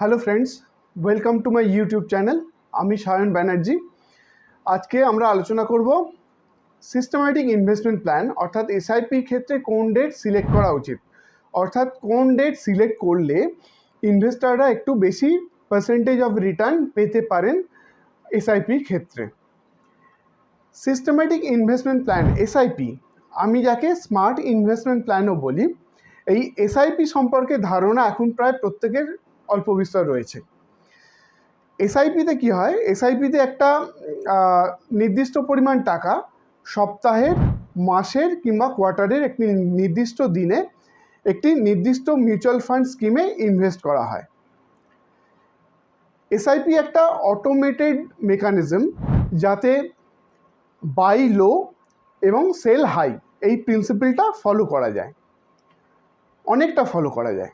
Hello friends, welcome to my YouTube channel. আমি সায়ন ব্যানার্জি। আজকে আমরা আলোচনা করব সিস্টেম্যাটিক ইনভেস্টমেন্ট প্ল্যান অর্থাৎ এসআইপির ক্ষেত্রে কোন ডেট সিলেক্ট করা উচিত, অর্থাৎ কোন ডেট সিলেক্ট করলে ইনভেস্টাররা একটু বেশি পার্সেন্টেজ অফ রিটার্ন পেতে পারেন এসআইপির ক্ষেত্রে। সিস্টেম্যাটিক ইনভেস্টমেন্ট প্ল্যান এসআইপি, আমি যাকে স্মার্ট ইনভেস্টমেন্ট প্ল্যানও বলি, এই এসআইপি সম্পর্কে ধারণা এখন প্রায় প্রত্যেকের অল্প বিস্তর রয়েছে। এসআইপিতে কী হয়, এসআইপিতে একটা নির্দিষ্ট পরিমাণ টাকা সপ্তাহের, মাসের কিংবা কোয়ার্টারের একটি নির্দিষ্ট দিনে একটি নির্দিষ্ট মিউচুয়াল ফান্ড স্কিমে ইনভেস্ট করা হয়। এসআইপি একটা অটোমেটেড মেকানিজম, যাতে বাই লো এবং সেল হাই এই প্রিন্সিপালটা ফলো করা যায়, অনেকটা ফলো করা যায়।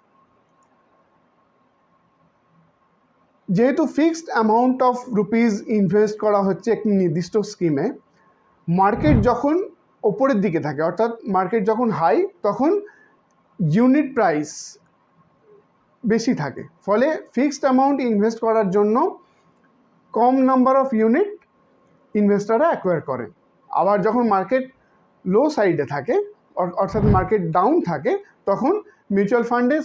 যেহেতু fixed amount of rupees invest করা হচ্ছে একটি নির্দিষ্ট স্কিমে, মার্কেট যখন ওপরের দিকে থাকে অর্থাৎ মার্কেট যখন হাই, তখন ইউনিট প্রাইস বেশি থাকে, ফলে ফিক্সড অ্যামাউন্ট ইনভেস্ট করার জন্য কম নাম্বার অফ ইউনিট ইনভেস্টাররা অ্যাকোয়ার করেন। আবার যখন মার্কেট লো সাইডে থাকে অর্থাৎ মার্কেট ডাউন থাকে, তখন মিউচুয়াল ফান্ডে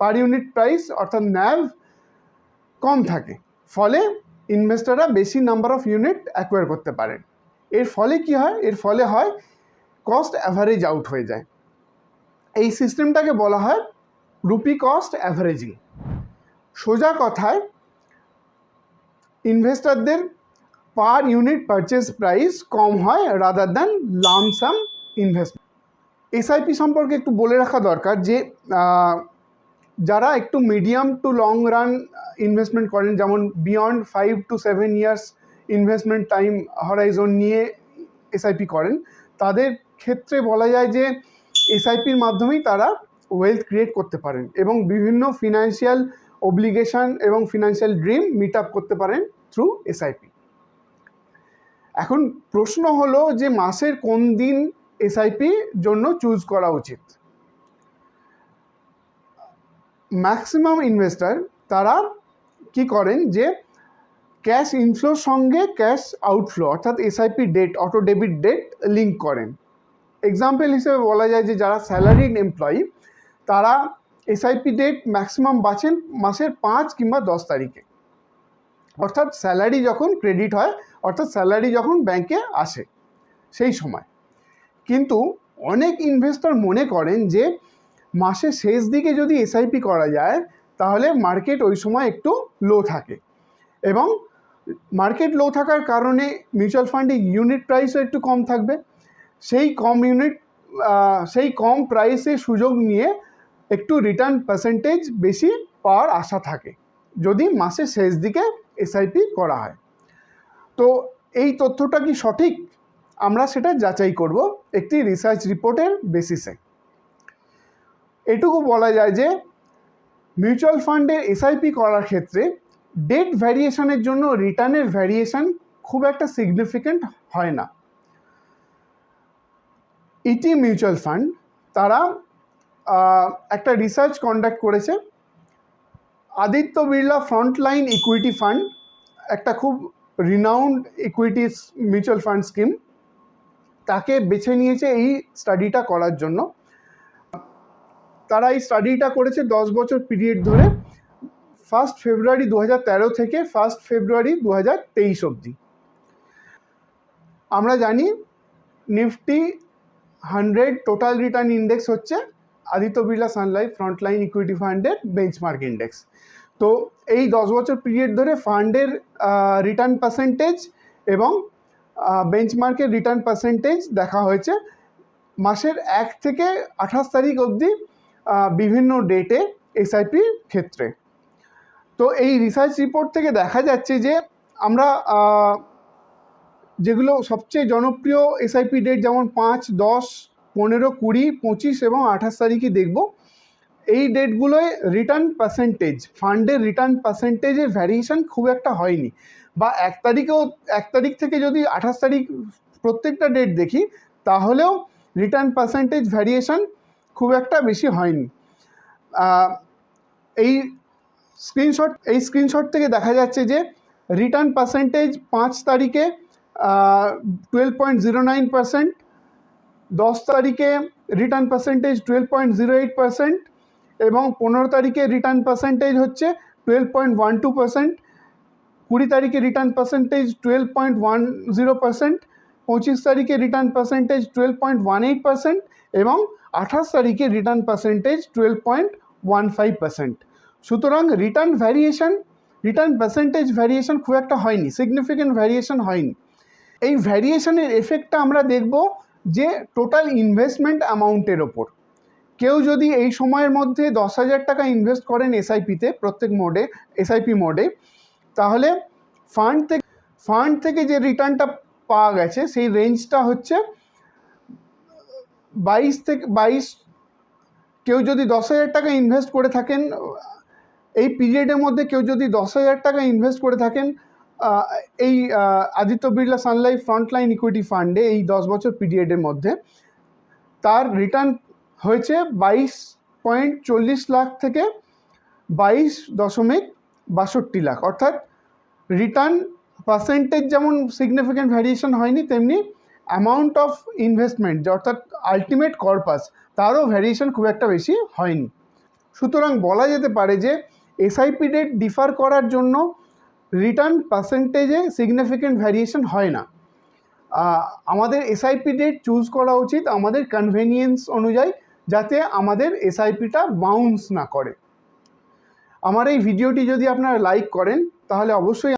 পার ইউনিট প্রাইস অর্থাৎ ন্যাভ কম থাকে, ফলে ইনভেস্টাররা বেশি নাম্বার অফ ইউনিট অ্যাকোয়ার করতে পারেন। এর ফলে কি হয়, এর ফলে হয় কস্ট অ্যাভারেজ আউট হয়ে যায়। এই সিস্টেমটাকে বলা হয় রুপি কস্ট অ্যাভারেজিং। সোজা কথায় ইনভেস্টারদের পার ইউনিট পারচেস প্রাইস কম হয় rather than lump sum investment. SIP সম্পর্কে একটু বলে রাখা দরকার যে যারা একটু medium to long run investment করেন, যেমন beyond 5 to 7 years investment time Horizon নিয়ে এসআইপি করেন, তাদের ক্ষেত্রে বলা যায় যে এসআইপির মাধ্যমেই তারা ওয়েলথ ক্রিয়েট করতে পারেন এবং বিভিন্ন ফিনান্সিয়াল অব্লিগেশন এবং ফিনান্সিয়াল ড্রিম মিট আপ করতে পারেন থ্রু এসআইপি। এখন প্রশ্ন হলো যে মাসের কোন দিন এসআইপি জন্য চুজ করা উচিত। ম্যাক্সিমাম ইনভেস্টার তারা কি করেন যে ক্যাশ ইনফ্লোর সঙ্গে ক্যাশ আউটফ্লো অর্থাৎ SIP date, auto debit date link করেন। এক্সাম্পল হিসেবে বলা যায় যে যারা স্যালারিড এমপ্লয়ি, তারা এসআইপি ডেট ম্যাক্সিমাম বাঁচেন মাসের 5 কিংবা 10 তারিখে, অর্থাৎ স্যালারি যখন ক্রেডিট হয়, অর্থাৎ স্যালারি যখন ব্যাংকে আসে সেই সময়। কিন্তু অনেক ইনভেস্টর মনে করেন যে মাসের শেষ দিকে যদি এসআইপি করা যায়, তাহলে মার্কেট ওই সময় একটু লো থাকে এবং মার্কেট লো থাকার কারণে মিউচুয়াল ফান্ডে ইউনিট প্রাইসও একটু কম থাকবে। সেই কম প্রাইসে সুযোগ নিয়ে একটু রিটার্ন পার্সেন্টেজ বেশি পাওয়ার আশা থাকে যদি মাসের শেষ দিকে এসআইপি করা হয়। তো এই তথ্যটা কি সঠিক, আমরা সেটা যাচাই করব একটি রিসার্চ রিপোর্টের বেসিসে। এটুকু বলা যায় যে মিউচুয়াল ফান্ডের এসআইপি করার ক্ষেত্রে ডেট ভ্যারিয়েশনের জন্য রিটার্নের ভ্যারিয়েশন খুব একটা সিগনিফিক্যান্ট হয় না। ইটি মিউচুয়াল ফান্ড তারা একটা রিসার্চ কন্ডাক্ট করেছে। Aditya Birla frontline equity fund একটা খুব renowned equity mutual fund scheme, তাকে বেছে নিয়েছে এই স্টাডিটা করার জন্য। তারা এই স্টাডিটা করেছে 10 বছর পিরিয়ড ধরে, 1 ফেব্রুয়ারি 2013 থেকে 1 ফেব্রুয়ারি 2023 অবধি। আমরা জানি নিফটি 100 টোটাল রিটার্ন ইন্ডেক্স হচ্ছে আদিত্য বিড়লা সান লাইফ ফ্রন্টলাইন ইকুইটি ফান্ডের বেঞ্চমার্ক ইন্ডেক্স। তো এই 10 বছর পিরিয়ড ধরে ফান্ডের রিটার্ন পার্সেন্টেজ এবং বেঞ্চমার্কের রিটার্ন পার্সেন্টেজ দেখা হয়েছে মাসের 1 থেকে 28 তারিখ অবধি বিভিন্ন ডেটে এসআইপির ক্ষেত্রে। তো এই রিসার্চ রিপোর্ট থেকে দেখা যাচ্ছে যে আমরা যেগুলো সবচেয়ে জনপ্রিয় এসআইপি ডেট, যেমন 5, 10, 15, 20, 25 এবং 28 তারিখই দেখব। এই ডেটগুলোয় রিটার্ন পার্সেন্টেজ, ফান্ডের রিটার্ন পার্সেন্টেজের ভ্যারিয়েশন খুব একটা হয়নি, বা 1 তারিখ থেকে যদি 28 তারিখ প্রত্যেকটা ডেট দেখি, তাহলেও রিটার্ন পার্সেন্টেজ ভ্যারিয়েশন খুব একটা বেশি হয়নি। এই এই স্ক্রিনশট থেকে দেখা যাচ্ছে যে রিটার্ন পার্সেন্টেজ 5 তারিখে 12.09%, 10 তারিখে রিটার্ন পার্সেন্টেজ 12.08% এবং 15 তারিখে রিটার্ন পার্সেন্টেজ হচ্ছে 12.12%, 20 তারিখে রিটার্ন পার্সেন্টেজ 12.10%, 25 তারিখে রিটার্ন পার্সেন্টেজ 12.18% এবং 28 তারিখে রিটার্ন পার্সেন্টেজ 12.15%। সুতরাং রিটার্ন পার্সেন্টেজ ভ্যারিয়েশন খুব একটা হয়নি, সিগনিফিকেন্ট ভ্যারিয়েশন হয়নি। এই ভ্যারিয়েশনের এফেক্টটা আমরা দেখব যে টোটাল ইনভেস্টমেন্ট অ্যামাউন্টের ওপর। কেউ যদি এই সময়ের মধ্যে 10,000 টাকা ইনভেস্ট করেন এসআইপিতে, প্রত্যেক মোডে এসআইপি মোডে, তাহলে ফান্ড থেকে যে রিটার্নটা পাওয়া গেছে সেই রেঞ্জটা হচ্ছে 22 কেউ যদি 10,000 টাকা ইনভেস্ট করে থাকেন এই পিরিয়ডের মধ্যে, কেউ যদি 10,000 টাকা ইনভেস্ট করে থাকেন এই আদিত্য বিড়লা সান লাইফ ফ্রন্টলাইন ইকুইটি ফান্ডে এই 10 বছর পিরিয়ডের মধ্যে, তার রিটার্ন হয়েছে 22.40 লাখ থেকে 22.62 লাখ। অর্থাৎ রিটার্ন পার্সেন্টেজ যেমন সিগনিফিকেন্ট ভ্যারিয়েশন হয়নি, তেমনি অ্যামাউন্ট অফ ইনভেস্টমেন্ট অর্থাৎ আলটিমেট কর্পাস তারও ভ্যারিয়েশন খুব একটা বেশি হয়নি। সুতরাং বলা যেতে পারে যে এসআইপি ডেট ডিফার করার জন্য রিটার্ন পার্সেন্টেজে সিগনিফিকেন্ট ভ্যারিয়েশন হয় না। আমাদের এসআইপি ডেট চুজ করা উচিত আমাদের কনভেনিয়েন্স অনুযায়ী, যাতে আমাদের এসআইপিটা বাউন্স না করে। আমার এই ভিডিওটি যদি আপনারা লাইক করেন তাহলে অবশ্যই